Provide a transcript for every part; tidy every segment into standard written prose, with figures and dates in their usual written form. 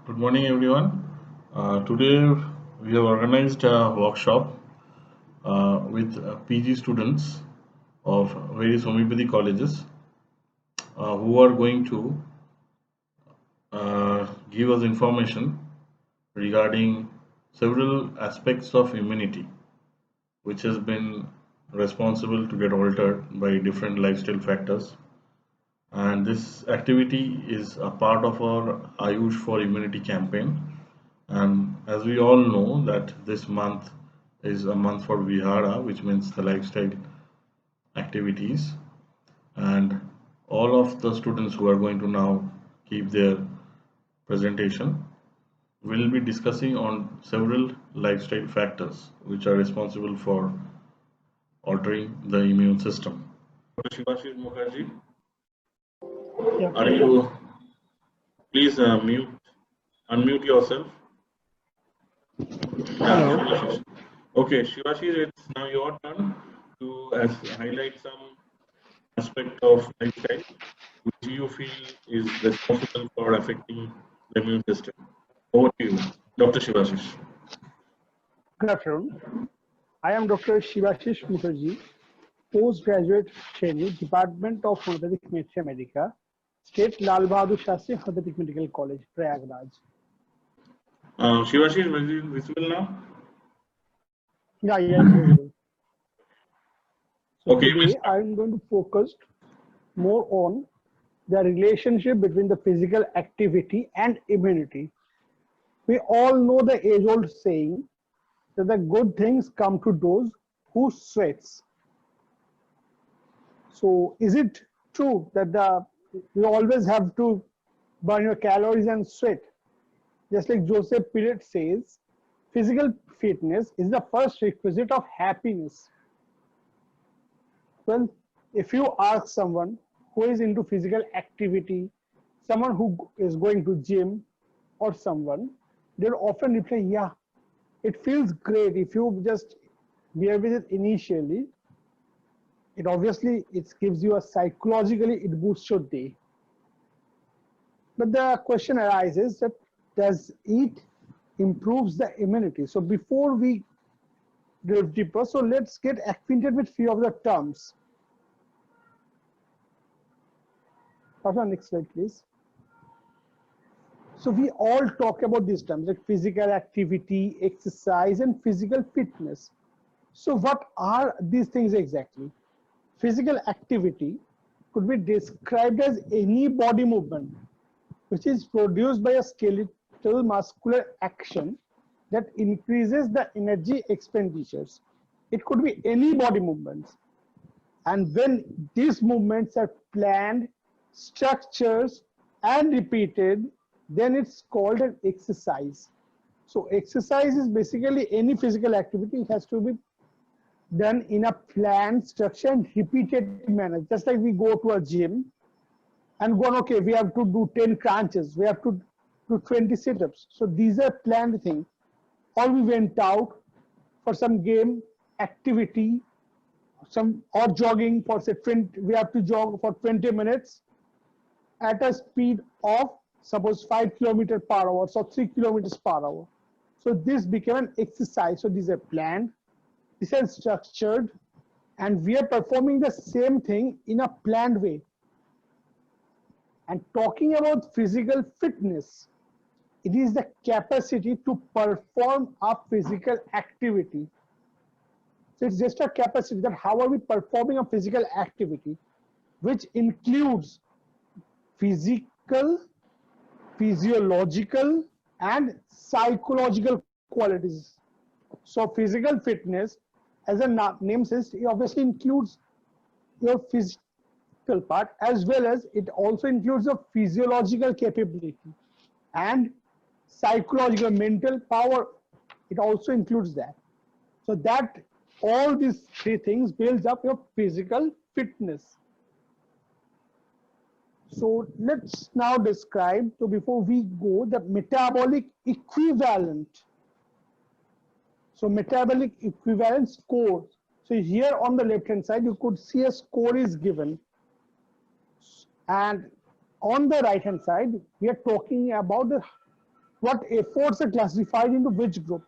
Good morning, everyone. Today we have organized a workshop with PG students of various homeopathy colleges who are going to give us information regarding several aspects of immunity which has been responsible to get altered by different lifestyle factors. And this activity is a part of our Ayush for Immunity campaign. And as we all know that this month is a month for Vihara, which means the lifestyle activities. And all of the students who are going to now keep their presentation will be discussing on several lifestyle factors which are responsible for altering the immune system. Shivashish Mukherjee, Yeah. are you please unmute yourself? Hello. Shivashish. Okay, Shivashish, it's now your turn to highlight some aspect of lifestyle which you feel is responsible for affecting the immune system. Over to you, Dr. Shivashish. Good afternoon. I am Dr. Shivashish Mukherjee, postgraduate trainee, Department of Homeopathic Medicine, America, State Lal Bahadur Shastri Homeopathic Medical College, Prayagraj. Shivashish, is it visible now? Yeah, it's visible. So Okay, today I am going to focus more on the relationship between the physical activity and immunity. We all know the age-old saying that the good things come to those who sweats. So is it true that you always have to burn your calories and sweat? Just like Joseph Pillet says, physical fitness is the first requisite of happiness. Well, if you ask someone who is into physical activity, someone who is going to gym or someone, they'll often reply, yeah, it feels great if you just bear with it initially. It obviously it gives you a psychologically it boosts your day. But the question arises that does it improves the immunity? So before we delve deeper, so let's get acquainted with few of the terms. Next slide, please. So we all talk about these terms like physical activity, exercise, and physical fitness. So what are these things exactly? Physical activity could be described as any body movement which is produced by a skeletal muscular action that increases the energy expenditures. It could be any body movements. And when these movements are planned, structures, and repeated, then it's called an exercise. So exercise is basically any physical activity. It has to be done in a planned, structured, and repeated manner. Just like we go to a gym and go, okay, we have to do 10 crunches, we have to do 20 sit-ups. So these are planned things. Or we went out for some game activity, or jogging for say 20, we have to jog for 20 minutes at a speed of suppose 5 kilometers per hour, so 3 kilometers per hour. So this became an exercise. So these are planned, these are structured, and we are performing the same thing in a planned way. And talking about physical fitness, it is the capacity to perform a physical activity. So it's just a capacity that how are we performing a physical activity, which includes physical, physiological, and psychological qualities. So physical fitness, as a name says, it obviously includes your physical part as well as it also includes a physiological capability and psychological mental power. It also includes that. So that all these three things builds up your physical fitness. So let's now describe, so before we go, the metabolic equivalent. So metabolic equivalent score. So here on the left hand side, you could see a score is given. And on the right hand side, we are talking about the What efforts are classified into which group?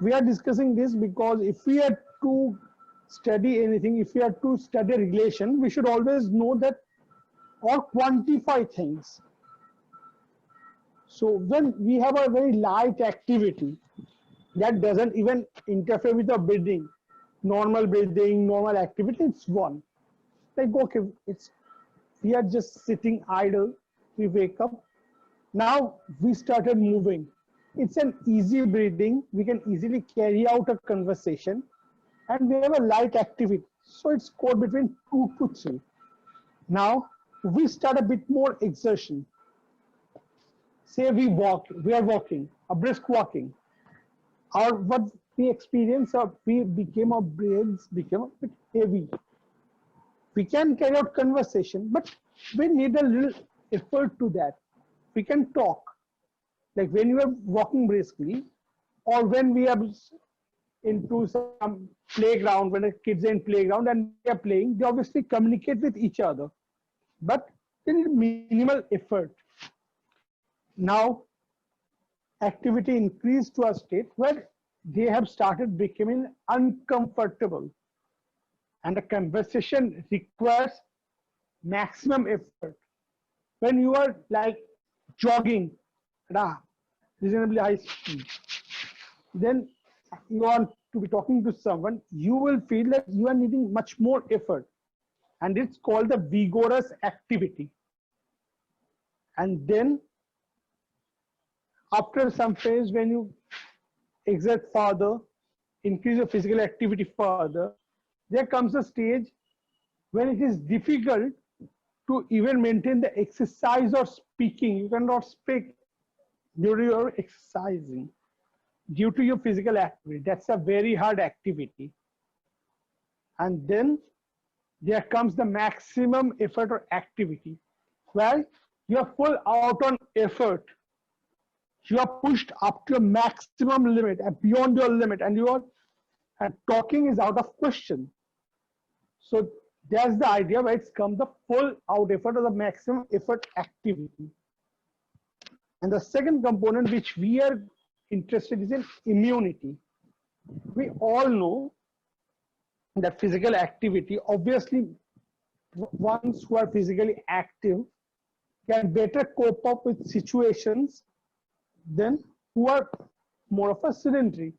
We are discussing this because if we are to study anything, if we are to study a relation, we should always know that or quantify things. So when we have a very light activity that doesn't even interfere with the breathing, normal activity, it's one. Like, okay, it's we are just sitting idle, we wake up. Now we started moving. It's an easy breathing. We can easily carry out a conversation and we have a light activity. So it's scored between 2 to 3. Now we start a bit more exertion. Say we are walking, a brisk walking. Or what we experience, we became our brains became a bit heavy. We can carry out conversation, but we need a little effort to that. We can talk, like when you are walking briskly, or when we are into some playground, when the kids are in playground and they are playing, they obviously communicate with each other, but there is minimal effort. Now, activity increased to a state where they have started becoming uncomfortable, and the conversation requires maximum effort. When you are like jogging at a reasonably high speed, then you want to be talking to someone, you will feel that you are needing much more effort, and it's called the vigorous activity. And then after some phase, when you exert further, increase your physical activity further, there comes a stage when it is difficult to even maintain the exercise or speaking. You cannot speak during your exercising due to your physical activity. That's a very hard activity. And then there comes the maximum effort or activity where you are full out on effort. You are pushed up to a maximum limit and beyond your limit, and and talking is out of question. So that's the idea where it's come the full out effort or the maximum effort activity. And the second component which we are interested is in immunity. We all know that physical activity, obviously ones who are physically active can better cope up with situations than who are more of a sedentary.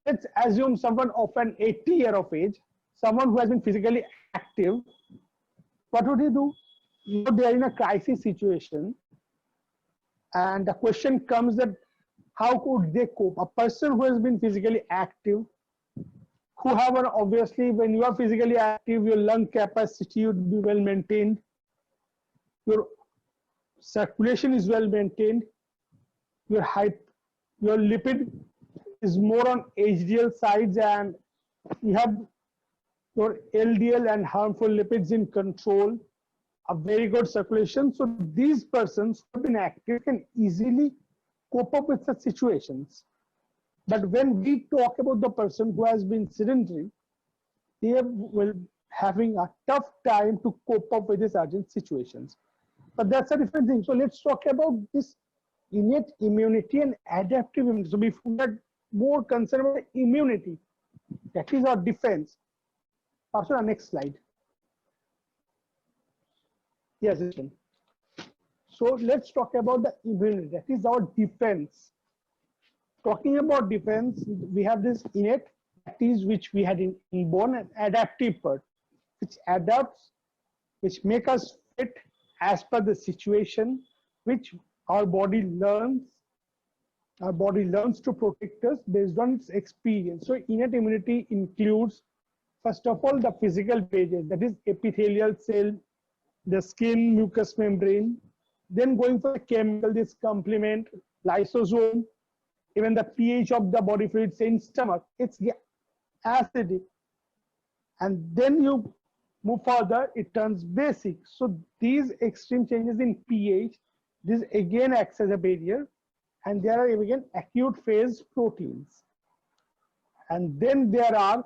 Let's assume someone of an 80-year of age, someone who has been physically active. What would he do? Now they are in a crisis situation, and the question comes that how could they cope? A person who has been physically active, who have an, obviously when you are physically active, your lung capacity would be well maintained, your circulation is well maintained, your height, your lipid is more on HDL sides, and you have your LDL and harmful lipids in control, a very good circulation. So these persons who have been active can easily cope up with such situations. But when we talk about the person who has been sedentary, they will having a tough time to cope up with these urgent situations. But that's a different thing. So let's talk about this innate immunity and adaptive immunity. So we are more concerned about immunity. That is our defense. Also, next slide. Yes, so let's talk about the immunity. That is our defense. Talking about defense, we have this innate, that is which we had in inborn, and adaptive part, which adapts, which make us fit as per the situation, which our body learns. Our body learns to protect us based on its experience. So innate immunity includes, first of all, the physical barrier, that is epithelial cell, the skin, mucous membrane. Then going for the chemical, this complement, lysosome, even the pH of the body fluids in stomach, it's acidic. And then you move further, it turns basic. So these extreme changes in pH, this again acts as a barrier. And there are again acute phase proteins. And then there are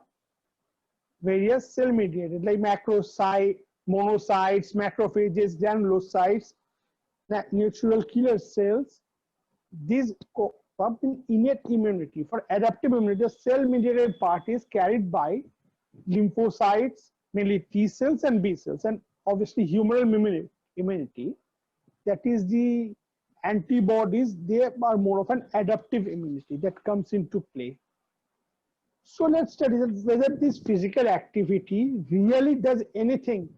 various cell mediated like macrocytes, monocytes, macrophages, granulocytes, natural killer cells, these up in innate immunity. For adaptive immunity, the cell-mediated part is carried by lymphocytes, mainly T cells and B cells, and obviously humoral immunity, that is the antibodies, they are more of an adaptive immunity that comes into play. So let's study whether this physical activity really does anything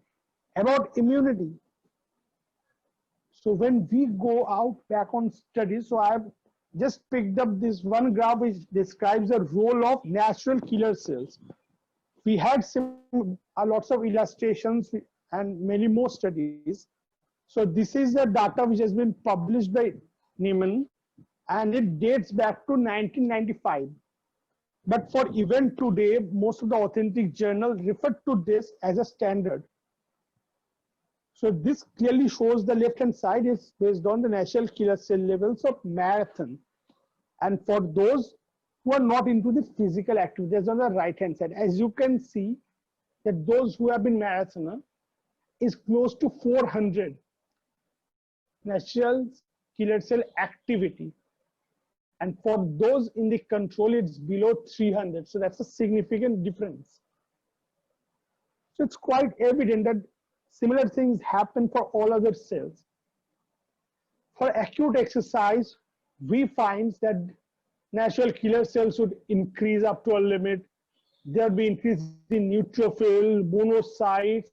about immunity. So when we go out back on studies, so I've just picked up this one graph which describes the role of natural killer cells. We had lots of illustrations and many more studies. So this is the data which has been published by Niemann, and it dates back to 1995. But for even today, most of the authentic journals refer to this as a standard. So this clearly shows the left-hand side is based on the natural killer cell levels of marathon. And for those who are not into the physical activities on the right-hand side, as you can see that those who have been marathoner is close to 400 natural killer cell activity. And for those in the control, it's below 300. So that's a significant difference. So it's quite evident that similar things happen for all other cells. For acute exercise, we find that natural killer cells would increase up to a limit. There will be increase in neutrophil, monocytes.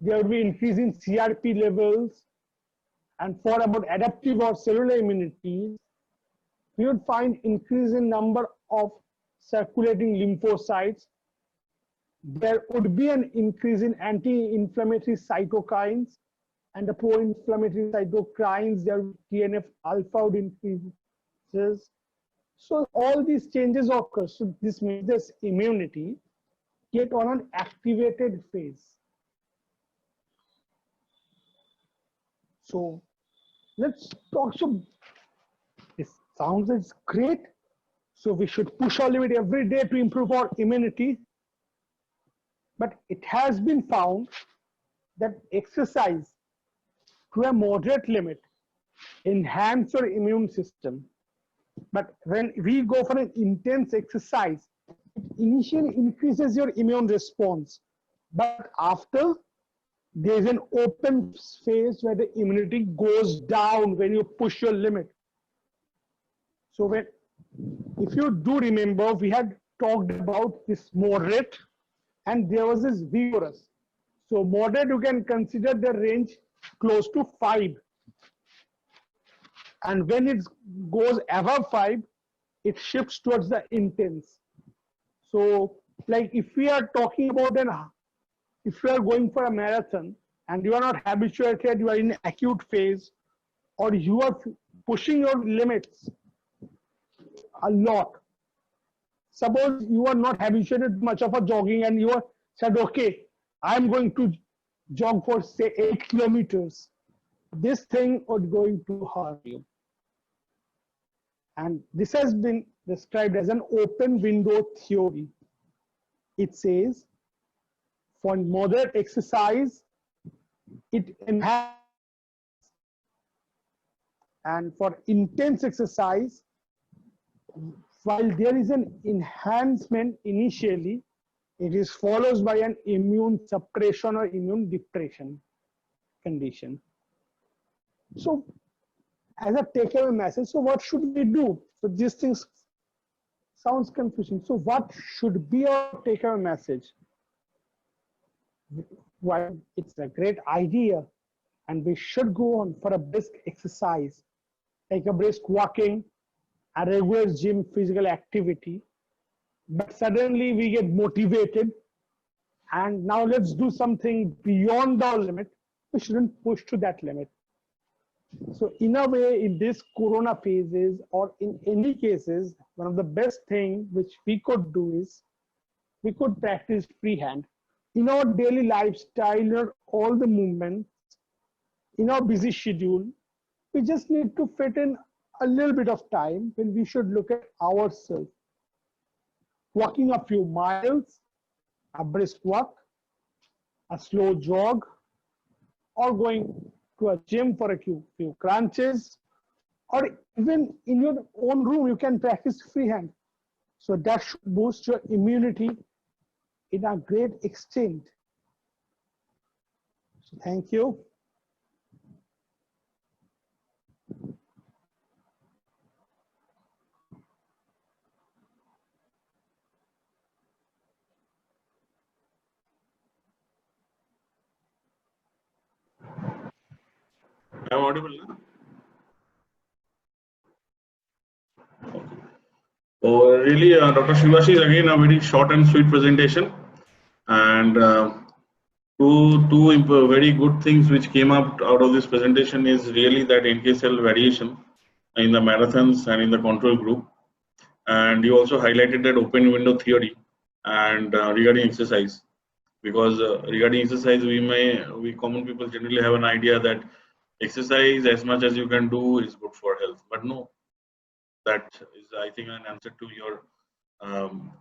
There will be increase in CRP levels. And for about adaptive or cellular immunity, we would find increase in number of circulating lymphocytes. There would be an increase in anti-inflammatory cytokines and the pro-inflammatory cytokines. There TNF alpha would increases. So all these changes occur. So this means this immunity get on an activated phase. So let's talk. So this sounds is great. So we should push our limit every day to improve our immunity. But it has been found that exercise to a moderate limit enhance your immune system. But when we go for an intense exercise, it initially increases your immune response. But after, there's an open phase where the immunity goes down when you push your limit. So if you do remember, we had talked about this moderate, and there was this vigorous. So moderate, you can consider the range close to 5. And when it goes above 5, it shifts towards the intense. So like if we are talking about if you are going for a marathon and you are not habituated, you are in acute phase, or you are pushing your limits a lot. Suppose you are not habituated much of a jogging and you are said, okay, I'm going to jog for say 8 kilometers. This thing is going to harm you. And this has been described as an open window theory. It says for moderate exercise, it enhances, and for intense exercise, while there is an enhancement initially, it is followed by an immune suppression or immune depression condition. So as a takeaway message, so what should we do? So these things sounds confusing. So what should be our takeaway message? Well, it's a great idea and we should go on for a brisk exercise, like a brisk walking, a regular gym physical activity. But suddenly we get motivated and now let's do something beyond our limit. We shouldn't push to that limit. So in a way, in this corona phases or in any cases, one of the best things which we could do is we could practice freehand. In our daily lifestyle or all the movements, in our busy schedule, we just need to fit in a little bit of time when we should look at ourselves. Walking a few miles, a brisk walk, a slow jog, or going to a gym for a few crunches, or even in your own room, you can practice freehand. So that should boost your immunity in a great extent. So thank you. I'm audible now? So really, Dr. Shivashi is again a very short and sweet presentation, and two very good things which came up out of this presentation is really that NK cell variation in the marathons and in the control group, and you also highlighted that open window theory and regarding exercise, because regarding exercise we common people generally have an idea that exercise as much as you can do is good for health, but no, that is I think an answer to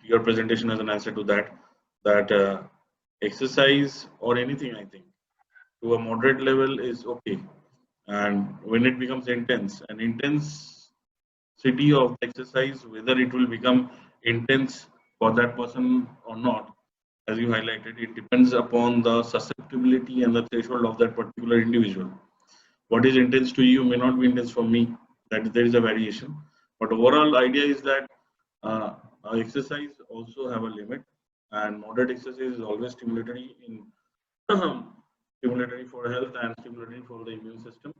your presentation as an answer to that exercise or anything I think to a moderate level is okay, and when it becomes intense, an intensity of the exercise, whether it will become intense for that person or not, as you highlighted, it depends upon the susceptibility and the threshold of that particular individual. What is intense to you may not be intense for me. That there is a variation, but overall idea is that uh, exercise also have a limit, and moderate exercise is always stimulatory in stimulatory for health and stimulatory for the immune system.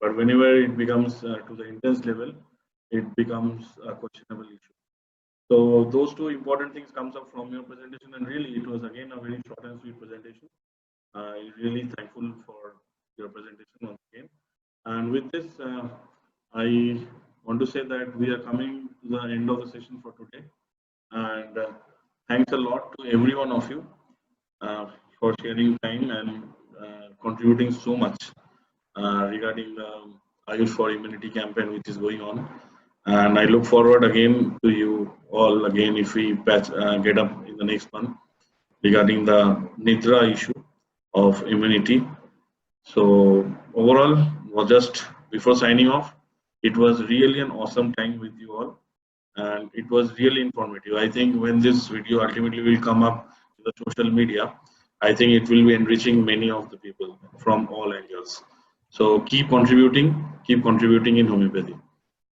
But whenever it becomes to the intense level, it becomes a questionable issue. So those two important things comes up from your presentation, and really it was again a very short and sweet presentation. I'm really thankful for your presentation once again. And with this, I want to say that we are coming to the end of the session for today. And thanks a lot to every one of you for sharing time and contributing so much regarding the Ayush for Immunity campaign which is going on. And I look forward again to you all again if we get up in the next month regarding the Nidra issue of immunity. So overall, was just before signing off, it was really an awesome time with you all, and it was really informative. I think when this video ultimately will come up in the social media, I think it will be enriching many of the people from all angles. So keep contributing in homeopathy.